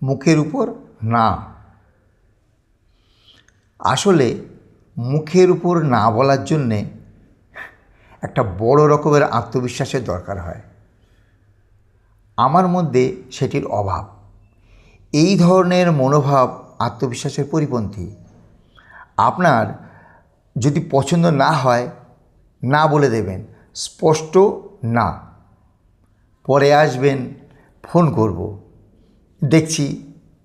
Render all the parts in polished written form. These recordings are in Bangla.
মুখের উপর না। আসলে মুখের উপর না বলার জন্যে একটা বড় রকমের আত্মবিশ্বাসের দরকার হয়। আমার মধ্যে সেটির অভাব। এই ধরনের মনোভাব আত্মবিশ্বাসের পরিপন্থী। আপনার যদি পছন্দ না হয়, না বলে দেবেন, স্পষ্ট না। পরে আসবেন, ফোন করব, দেখছি,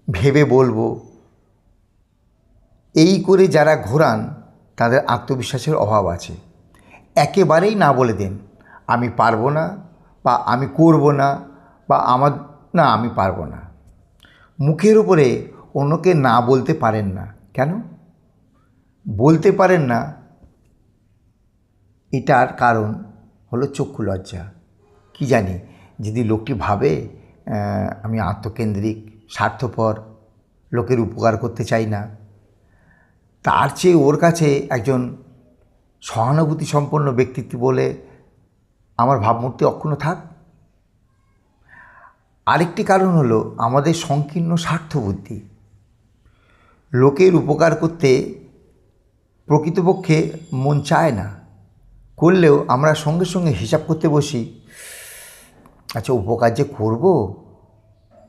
ভেবে বলবো। এই করে যারা ঘোরান তাদের আত্মবিশ্বাসের অভাব আছে। একেবারেই না বলে দেন, আমি পারবো না, বা আমি করব না, বা আমি পারবো না। মুখের উপরে অন্যকে না বলতে পারেন না কেন? বলতে পারেন না, এটার কারণ হলো চক্ষু লজ্জা। কি জানি, যদি লোকটি ভাবে আমি আত্মকেন্দ্রিক, স্বার্থপর, লোকের উপকার করতে চাই না, তার চেয়ে ওর কাছে একজন সহানুভূতি সম্পন্ন ব্যক্তিত্ব বলে আমার ভাবমূর্তি অক্ষুণ্ণ থাক। আরেকটি কারণ হলো আমাদের সংকীর্ণ স্বার্থবুদ্ধি। লোকের উপকার করতে প্রকৃতপক্ষে মন চায় না, করলেও আমরা সঙ্গে সঙ্গে হিসাব করতে বসি, আচ্ছা উপকার যে করব,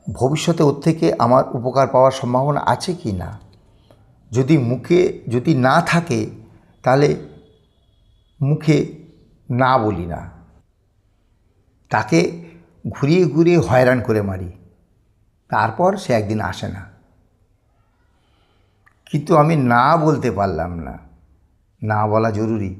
ভবিষ্যতে ওর থেকে আমার উপকার পাওয়ার সম্ভাবনা আছে কি না। যদি না থাকে, তাহলে মুখে না বলি না, তাকে ঘুরিয়ে ঘুরিয়ে হয়রান করে মারি, তারপর সে একদিন আসে না। কিন্তু আমি না বলতে পারলাম না, না বলা জরুরি।